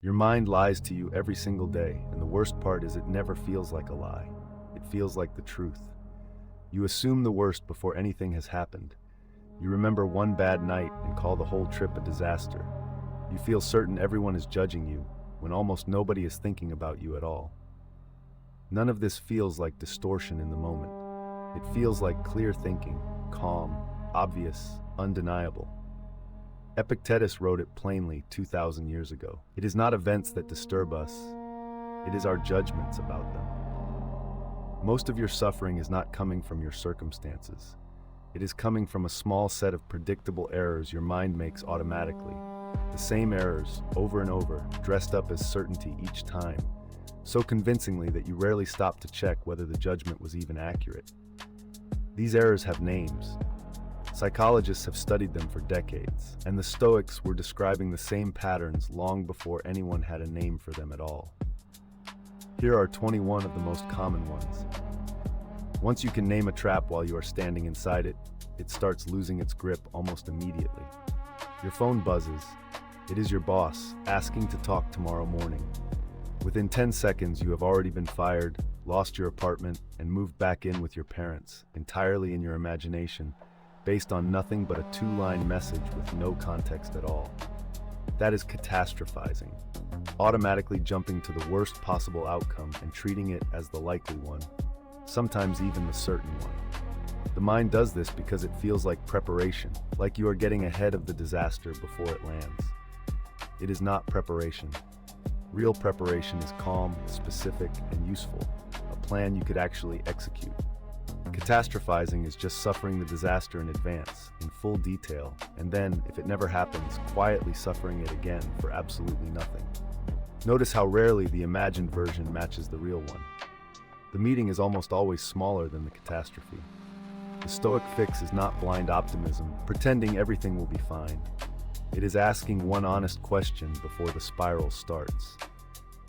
Your mind lies to you every single day, and the worst part is it never feels like a lie. It feels like the truth. You assume the worst before anything has happened. You remember one bad night and call the whole trip a disaster. You feel certain everyone is judging you, when almost nobody is thinking about you at all. None of this feels like distortion in the moment. It feels like clear thinking, calm, obvious, undeniable. Epictetus wrote it plainly 2,000 years ago. It is not events that disturb us, it is our judgments about them. Most of your suffering is not coming from your circumstances. It is coming from a small set of predictable errors your mind makes automatically. The same errors, over and over, dressed up as certainty each time, so convincingly that you rarely stop to check whether the judgment was even accurate. These errors have names. Psychologists have studied them for decades, and the Stoics were describing the same patterns long before anyone had a name for them at all. Here are 21 of the most common ones. Once you can name a trap while you are standing inside it, it starts losing its grip almost immediately. Your phone buzzes. It is your boss, asking to talk tomorrow morning. Within 10 seconds, you have already been fired, lost your apartment, and moved back in with your parents, entirely in your imagination, based on nothing but a two-line message with no context at all. That is catastrophizing, automatically jumping to the worst possible outcome and treating it as the likely one, sometimes even the certain one. The mind does this because it feels like preparation, like you are getting ahead of the disaster before it lands. It is not preparation. Real preparation is calm, specific, and useful, a plan you could actually execute. Catastrophizing is just suffering the disaster in advance, in full detail, and then, if it never happens, quietly suffering it again for absolutely nothing. Notice how rarely the imagined version matches the real one. The meeting is almost always smaller than the catastrophe. The Stoic fix is not blind optimism, pretending everything will be fine. It is asking one honest question before the spiral starts.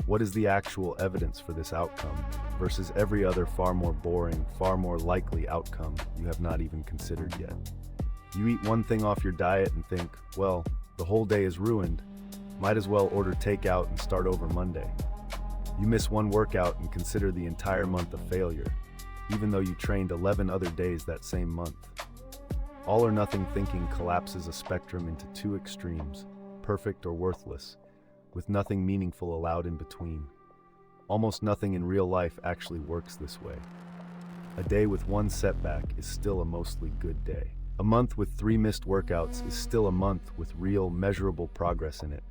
What is the actual evidence for this outcome versus every other far more boring, far more likely outcome you have not even considered yet? You eat one thing off your diet and think, well, the whole day is ruined. Might as well order takeout and start over Monday. You miss one workout and consider the entire month a failure, even though you trained 11 other days that same month. All or nothing thinking collapses a spectrum into two extremes, perfect or worthless, with nothing meaningful allowed in between. Almost nothing in real life actually works this way. A day with one setback is still a mostly good day. A month with 3 missed workouts is still a month with real, measurable progress in it.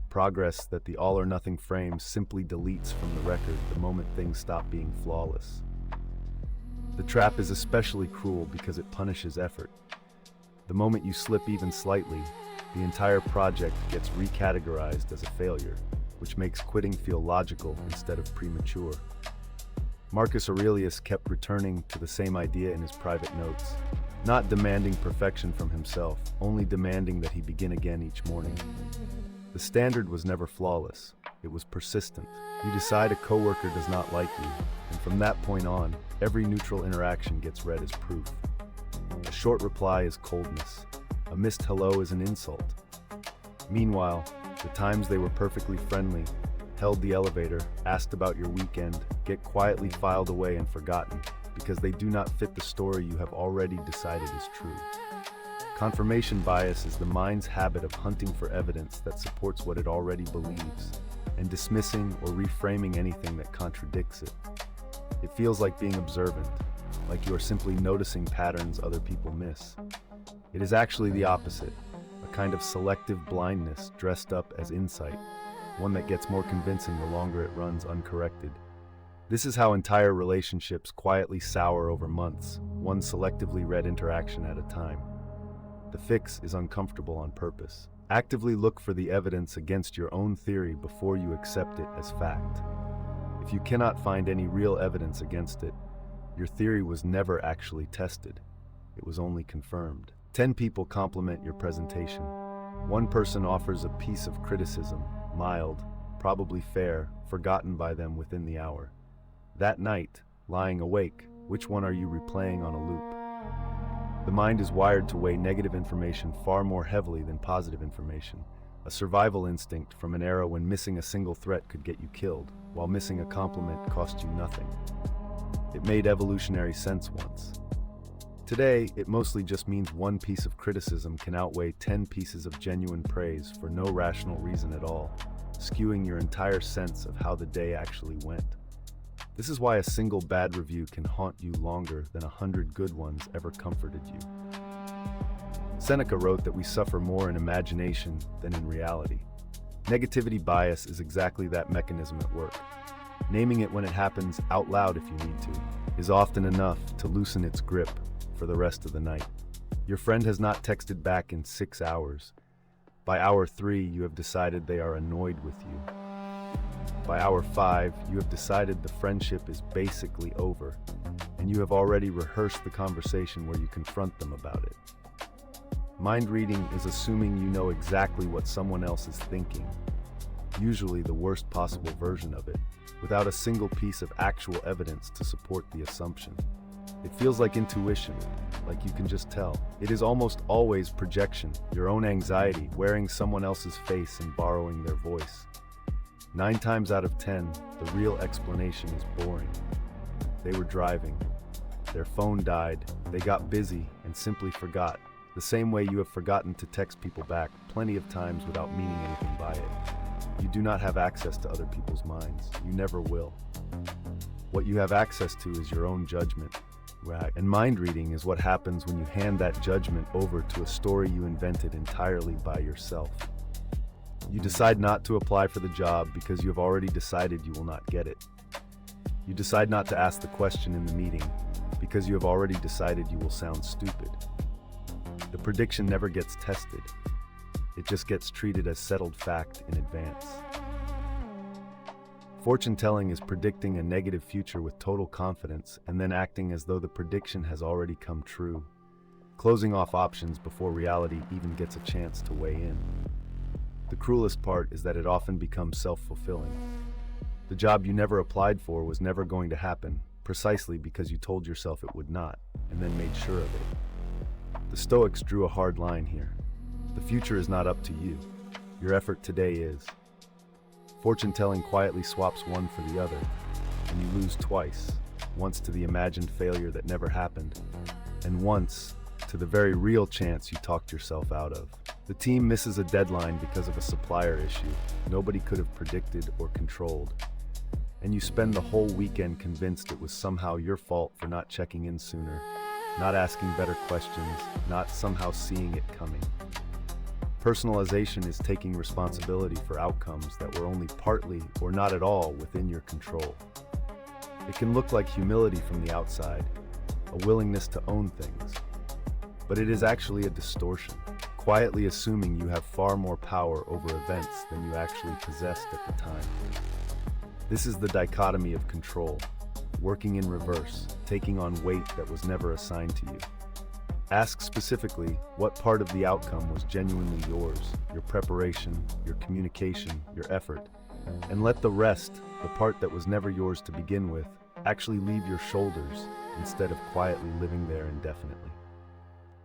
Progress that the all-or-nothing frame simply deletes from the record the moment things stop being flawless. The trap is especially cruel because it punishes effort. The moment you slip even slightly, the entire project gets recategorized as a failure, which makes quitting feel logical instead of premature. Marcus Aurelius kept returning to the same idea in his private notes, not demanding perfection from himself, only demanding that he begin again each morning. The standard was never flawless, it was persistent. You decide a coworker does not like you, and from that point on, every neutral interaction gets read as proof. A short reply is coldness. A missed hello is an insult. Meanwhile, the times they were perfectly friendly, held the elevator, asked about your weekend, get quietly filed away and forgotten because they do not fit the story you have already decided is true. Confirmation bias is the mind's habit of hunting for evidence that supports what it already believes and dismissing or reframing anything that contradicts it. It feels like being observant, like you are simply noticing patterns other people miss. It is actually the opposite, a kind of selective blindness dressed up as insight, one that gets more convincing the longer it runs uncorrected. This is how entire relationships quietly sour over months, one selectively read interaction at a time. The fix is uncomfortable on purpose. Actively look for the evidence against your own theory before you accept it as fact. If you cannot find any real evidence against it, your theory was never actually tested. It was only confirmed. 10 people compliment your presentation. One person offers a piece of criticism, mild, probably fair, forgotten by them within the hour. That night, lying awake, which one are you replaying on a loop? The mind is wired to weigh negative information far more heavily than positive information, a survival instinct from an era when missing a single threat could get you killed, while missing a compliment cost you nothing. It made evolutionary sense once. Today, it mostly just means one piece of criticism can outweigh 10 pieces of genuine praise for no rational reason at all, skewing your entire sense of how the day actually went. This is why a single bad review can haunt you longer than 100 good ones ever comforted you. Seneca wrote that we suffer more in imagination than in reality. Negativity bias is exactly that mechanism at work. Naming it when it happens out loud if you need to is often enough to loosen its grip for the rest of the night. Your friend has not texted back in 6 hours. By hour 3, you have decided they are annoyed with you. By hour 5, you have decided the friendship is basically over, and you have already rehearsed the conversation where you confront them about it. Mind reading is assuming you know exactly what someone else is thinking, usually the worst possible version of it, without a single piece of actual evidence to support the assumption. It feels like intuition, like you can just tell. It is almost always projection, your own anxiety, wearing someone else's face and borrowing their voice. 9 times out of 10, the real explanation is boring. They were driving. Their phone died. They got busy and simply forgot. The same way you have forgotten to text people back plenty of times without meaning anything by it. You do not have access to other people's minds. You never will. What you have access to is your own judgment. And mind reading is what happens when you hand that judgment over to a story you invented entirely by yourself. You decide not to apply for the job because you have already decided you will not get it. You decide not to ask the question in the meeting because you have already decided you will sound stupid. The prediction never gets tested. It just gets treated as settled fact in advance. Fortune telling is predicting a negative future with total confidence and then acting as though the prediction has already come true, closing off options before reality even gets a chance to weigh in. The cruelest part is that it often becomes self-fulfilling. The job you never applied for was never going to happen, precisely because you told yourself it would not, and then made sure of it. The Stoics drew a hard line here. The future is not up to you. Your effort today is. Fortune-telling quietly swaps one for the other, and you lose twice, once to the imagined failure that never happened, and once to the very real chance you talked yourself out of. The team misses a deadline because of a supplier issue nobody could have predicted or controlled, and you spend the whole weekend convinced it was somehow your fault for not checking in sooner, not asking better questions, not somehow seeing it coming. Personalization is taking responsibility for outcomes that were only partly or not at all within your control. It can look like humility from the outside, a willingness to own things, but it is actually a distortion, quietly assuming you have far more power over events than you actually possessed at the time. This is the dichotomy of control, working in reverse, taking on weight that was never assigned to you. Ask specifically what part of the outcome was genuinely yours, your preparation, your communication, your effort, and let the rest, the part that was never yours to begin with, actually leave your shoulders instead of quietly living there indefinitely.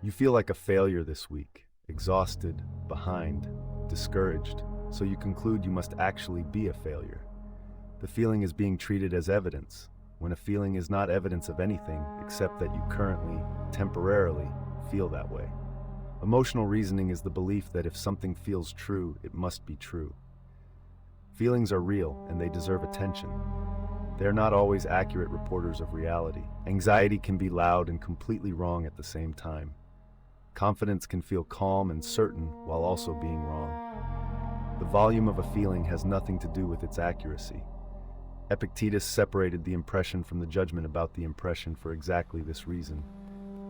You feel like a failure this week, exhausted, behind, discouraged, so you conclude you must actually be a failure. The feeling is being treated as evidence, when a feeling is not evidence of anything except that you currently, temporarily, feel that way. Emotional reasoning is the belief that if something feels true, it must be true. Feelings are real, and they deserve attention. They are not always accurate reporters of reality. Anxiety can be loud and completely wrong at the same time. Confidence can feel calm and certain while also being wrong. The volume of a feeling has nothing to do with its accuracy. Epictetus separated the impression from the judgment about the impression for exactly this reason.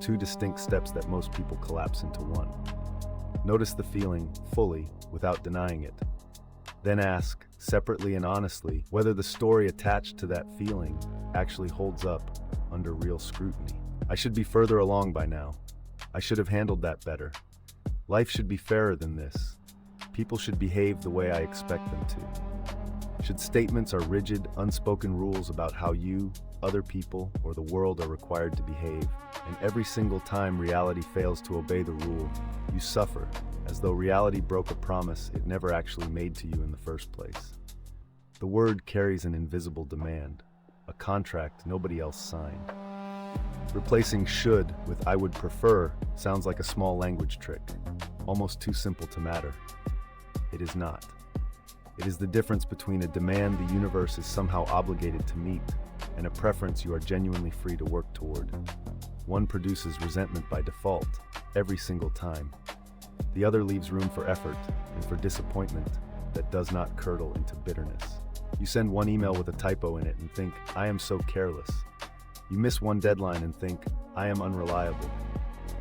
2 distinct steps that most people collapse into one. Notice the feeling fully without denying it. Then ask, separately and honestly, whether the story attached to that feeling actually holds up under real scrutiny. I should be further along by now. I should have handled that better. Life should be fairer than this. People should behave the way I expect them to. Should statements are rigid, unspoken rules about how you, other people, or the world are required to behave, and every single time reality fails to obey the rule, you suffer, as though reality broke a promise it never actually made to you in the first place. The word carries an invisible demand, a contract nobody else signed. Replacing should with I would prefer sounds like a small language trick, almost too simple to matter. It is not. It is the difference between a demand the universe is somehow obligated to meet and a preference you are genuinely free to work toward. One produces resentment by default, every single time. The other leaves room for effort and for disappointment that does not curdle into bitterness. You send one email with a typo in it and think, I am so careless. You miss one deadline and think, I am unreliable.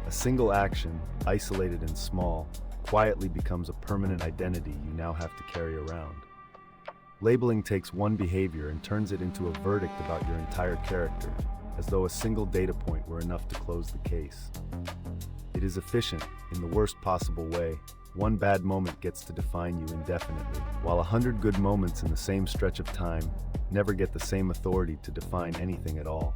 A single action, isolated and small, quietly becomes a permanent identity you now have to carry around. Labeling takes one behavior and turns it into a verdict about your entire character, as though a single data point were enough to close the case. It is efficient in the worst possible way. One bad moment gets to define you indefinitely, while 100 good moments in the same stretch of time never get the same authority to define anything at all.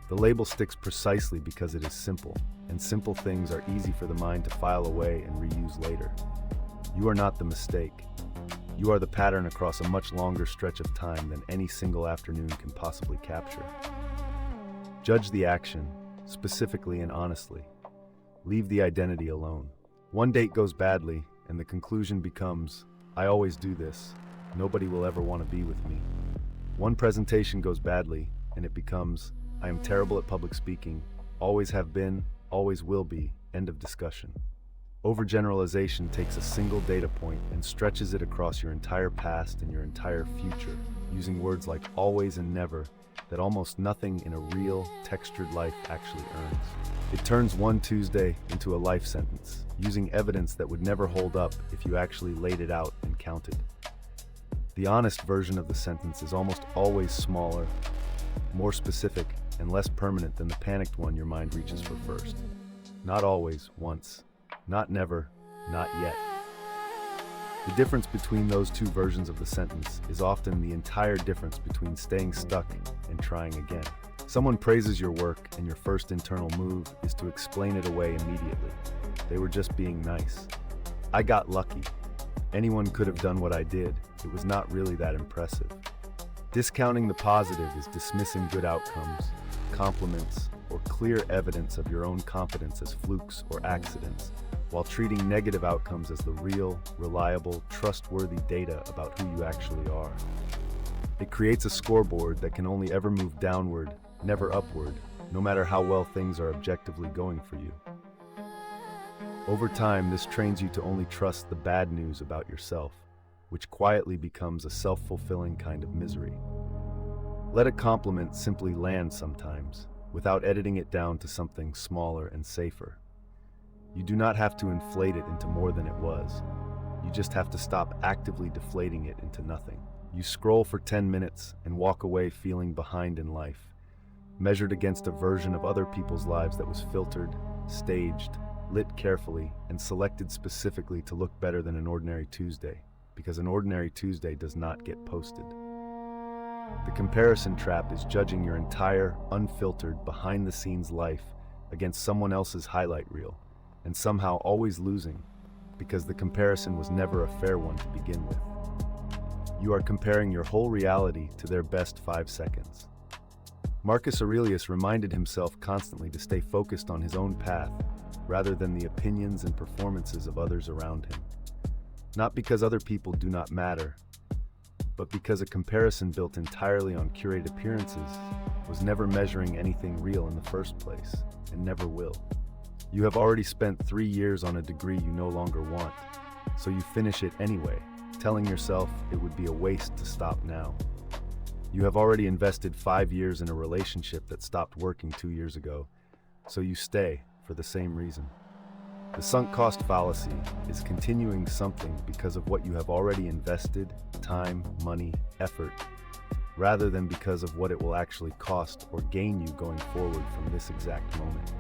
The label sticks precisely because it is simple, and simple things are easy for the mind to file away and reuse later. You are not the mistake. You are the pattern across a much longer stretch of time than any single afternoon can possibly capture. Judge the action, specifically and honestly. Leave the identity alone. One date goes badly, and the conclusion becomes, I always do this. Nobody will ever want to be with me. One presentation goes badly, and it becomes, I am terrible at public speaking, always have been, always will be, end of discussion. Overgeneralization takes a single data point and stretches it across your entire past and your entire future, using words like always and never that almost nothing in a real, textured life actually earns. It turns one Tuesday into a life sentence, using evidence that would never hold up if you actually laid it out and counted. The honest version of the sentence is almost always smaller, more specific, and less permanent than the panicked one your mind reaches for first. Not always, once. Not never, not yet. The difference between those two versions of the sentence is often the entire difference between staying stuck and trying again. Someone praises your work and your first internal move is to explain it away immediately. They were just being nice. I got lucky. Anyone could have done what I did. It was not really that impressive. Discounting the positive is dismissing good outcomes, compliments, or clear evidence of your own competence as flukes or accidents, while treating negative outcomes as the real, reliable, trustworthy data about who you actually are. It creates a scoreboard that can only ever move downward, never upward, no matter how well things are objectively going for you. Over time, this trains you to only trust the bad news about yourself, which quietly becomes a self-fulfilling kind of misery. Let a compliment simply land sometimes, without editing it down to something smaller and safer. You do not have to inflate it into more than it was. You just have to stop actively deflating it into nothing. You scroll for 10 minutes and walk away feeling behind in life, measured against a version of other people's lives that was filtered, staged, lit carefully, and selected specifically to look better than an ordinary Tuesday, because an ordinary Tuesday does not get posted. The comparison trap is judging your entire, unfiltered, behind-the-scenes life against someone else's highlight reel, and somehow always losing, because the comparison was never a fair one to begin with. You are comparing your whole reality to their best 5 seconds. Marcus Aurelius reminded himself constantly to stay focused on his own path, rather than the opinions and performances of others around him. Not because other people do not matter, but because a comparison built entirely on curated appearances was never measuring anything real in the first place, and never will. You have already spent 3 years on a degree you no longer want, so you finish it anyway, telling yourself it would be a waste to stop now. You have already invested 5 years in a relationship that stopped working 2 years ago, so you stay for the same reason. The sunk cost fallacy is continuing something because of what you have already invested, time, money, effort, rather than because of what it will actually cost or gain you going forward from this exact moment.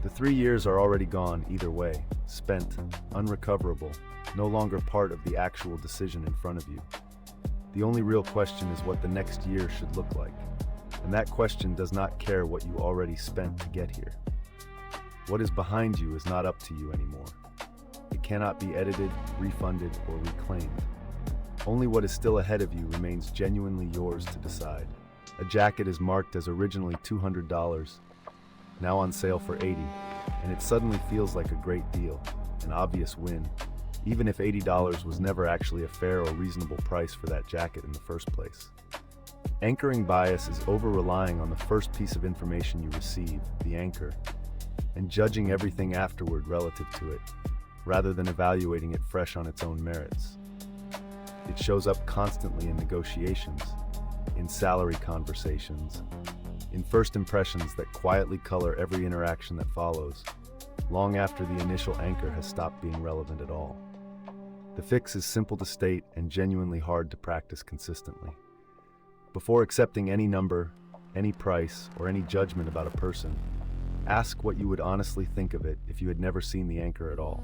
The 3 years are already gone either way, spent, unrecoverable, no longer part of the actual decision in front of you. The only real question is what the next year should look like, and that question does not care what you already spent to get here. What is behind you is not up to you anymore. cannot be edited, refunded, or reclaimed. Only what is still ahead of you remains genuinely yours to decide. A jacket is marked as originally $200, now on sale for $80, and it suddenly feels like a great deal, an obvious win, even if $80 was never actually a fair or reasonable price for that jacket in the first place. Anchoring bias is over-relying on the first piece of information you receive, the anchor, and judging everything afterward relative to it, rather than evaluating it fresh on its own merits. It shows up constantly in negotiations, in salary conversations, in first impressions that quietly color every interaction that follows, long after the initial anchor has stopped being relevant at all. The fix is simple to state and genuinely hard to practice consistently. Before accepting any number, any price, or any judgment about a person, ask what you would honestly think of it if you had never seen the anchor at all.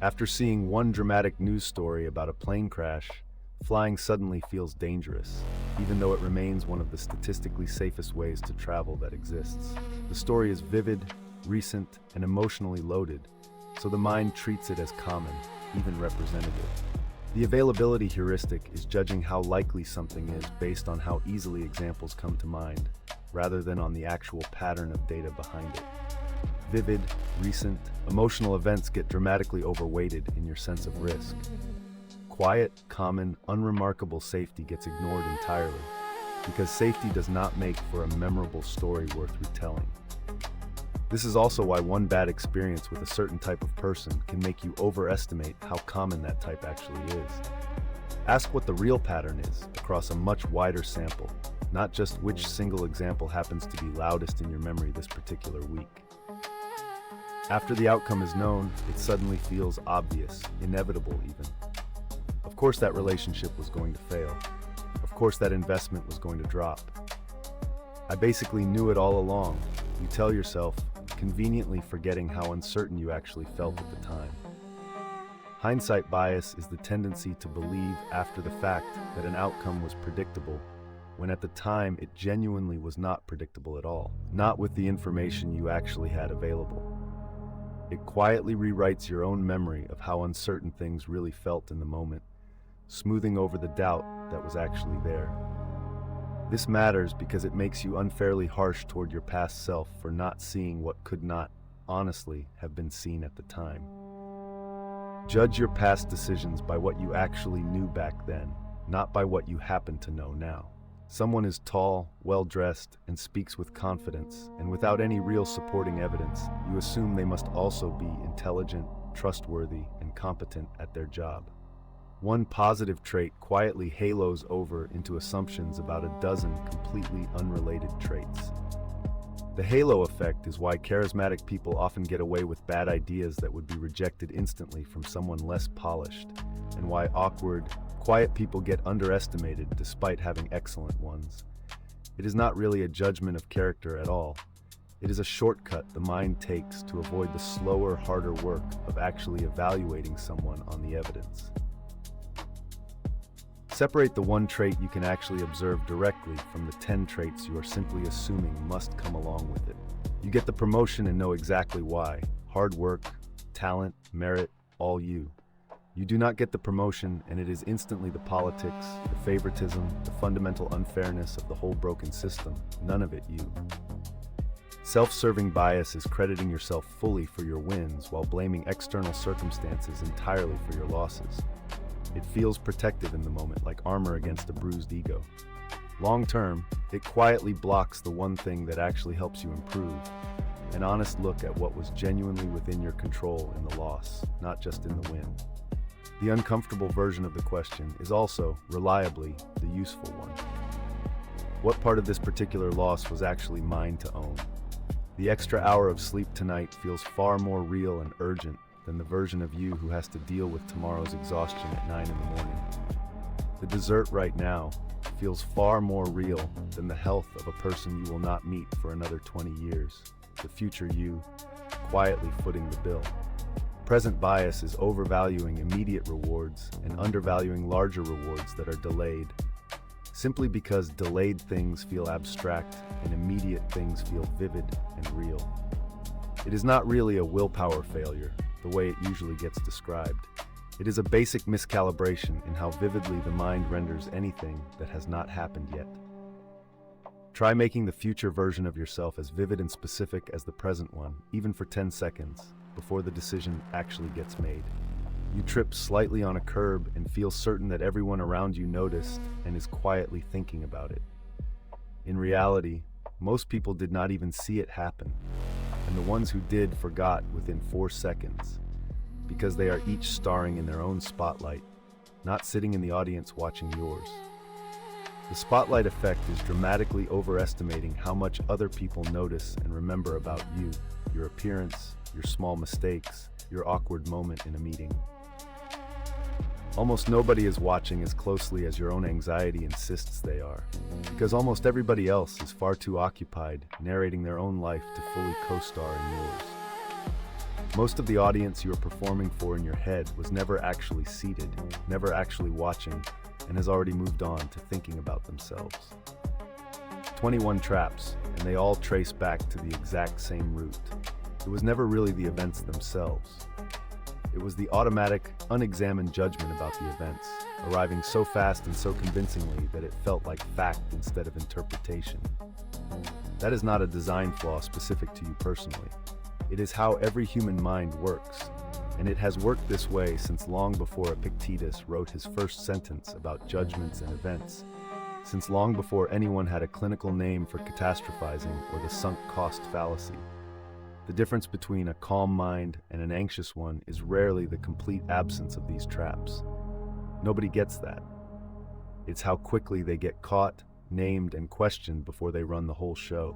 After seeing one dramatic news story about a plane crash, flying suddenly feels dangerous, even though it remains one of the statistically safest ways to travel that exists. The story is vivid, recent, and emotionally loaded, so the mind treats it as common, even representative. The availability heuristic is judging how likely something is based on how easily examples come to mind, rather than on the actual pattern of data behind it. Vivid, recent, emotional events get dramatically overweighted in your sense of risk. Quiet, common, unremarkable safety gets ignored entirely, because safety does not make for a memorable story worth retelling. This is also why one bad experience with a certain type of person can make you overestimate how common that type actually is. Ask what the real pattern is across a much wider sample, not just which single example happens to be loudest in your memory this particular week. After the outcome is known, it suddenly feels obvious, inevitable even. Of course that relationship was going to fail. Of course that investment was going to drop. I basically knew it all along, you tell yourself, conveniently forgetting how uncertain you actually felt at the time. Hindsight bias is the tendency to believe after the fact that an outcome was predictable, when at the time it genuinely was not predictable at all, not with the information you actually had available. It quietly rewrites your own memory of how uncertain things really felt in the moment, smoothing over the doubt that was actually there. This matters because it makes you unfairly harsh toward your past self for not seeing what could not, honestly, have been seen at the time. Judge your past decisions by what you actually knew back then, not by what you happen to know now. Someone is tall, well-dressed, and speaks with confidence, and without any real supporting evidence, you assume they must also be intelligent, trustworthy, and competent at their job. One positive trait quietly halos over into assumptions about a dozen completely unrelated traits. The halo effect is why charismatic people often get away with bad ideas that would be rejected instantly from someone less polished, and why awkward, quiet people get underestimated despite having excellent ones. It is not really a judgment of character at all. It is a shortcut the mind takes to avoid the slower, harder work of actually evaluating someone on the evidence. Separate the one trait you can actually observe directly from the 10 traits you are simply assuming must come along with it. You get the promotion and know exactly why. Hard work, talent, merit, all you. You do not get the promotion, and it is instantly the politics, the favoritism, the fundamental unfairness of the whole broken system, none of it you. Self-serving bias is crediting yourself fully for your wins while blaming external circumstances entirely for your losses. It feels protective in the moment, like armor against a bruised ego. Long term, it quietly blocks the one thing that actually helps you improve, an honest look at what was genuinely within your control in the loss, not just in the win. The uncomfortable version of the question is also, reliably, the useful one. What part of this particular loss was actually mine to own? The extra hour of sleep tonight feels far more real and urgent than the version of you who has to deal with tomorrow's exhaustion at 9 in the morning. The dessert right now feels far more real than the health of a person you will not meet for another 20 years, the future you, quietly footing the bill. Present bias is overvaluing immediate rewards and undervaluing larger rewards that are delayed, simply because delayed things feel abstract and immediate things feel vivid and real. It is not really a willpower failure. the way it usually gets described. It is a basic miscalibration in how vividly the mind renders anything that has not happened yet. Try making the future version of yourself as vivid and specific as the present one, even for 10 seconds, before the decision actually gets made. You trip slightly on a curb and feel certain that everyone around you noticed and is quietly thinking about it. In reality, most people did not even see it happen, and the ones who did forgot within 4 seconds, because they are each starring in their own spotlight, not sitting in the audience watching yours. The spotlight effect is dramatically overestimating how much other people notice and remember about you, your appearance, your small mistakes, your awkward moment in a meeting. Almost nobody is watching as closely as your own anxiety insists they are, because almost everybody else is far too occupied narrating their own life to fully co-star in yours. Most of the audience you are performing for in your head was never actually seated, never actually watching, and has already moved on to thinking about themselves. 21 traps, and they all trace back to the exact same route. It was never really the events themselves. It was the automatic, unexamined judgment about the events, arriving so fast and so convincingly that it felt like fact instead of interpretation. That is not a design flaw specific to you personally. It is how every human mind works, and it has worked this way since long before Epictetus wrote his first sentence about judgments and events, since long before anyone had a clinical name for catastrophizing or the sunk cost fallacy. The difference between a calm mind and an anxious one is rarely the complete absence of these traps. Nobody gets that. It's how quickly they get caught, named, and questioned before they run the whole show.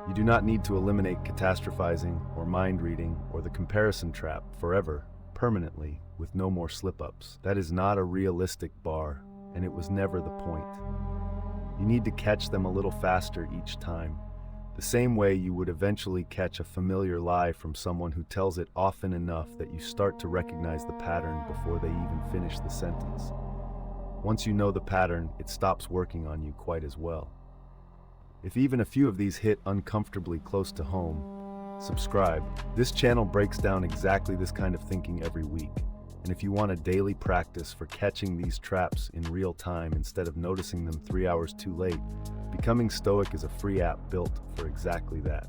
You do not need to eliminate catastrophizing or mind reading or the comparison trap forever, permanently, with no more slip-ups. That is not a realistic bar, and it was never the point. You need to catch them a little faster each time, the same way you would eventually catch a familiar lie from someone who tells it often enough that you start to recognize the pattern before they even finish the sentence. Once you know the pattern, it stops working on you quite as well. If even a few of these hit uncomfortably close to home, subscribe. This channel breaks down exactly this kind of thinking every week. And if you want a daily practice for catching these traps in real time instead of noticing them 3 hours too late, Becoming Stoic is a free app built for exactly that.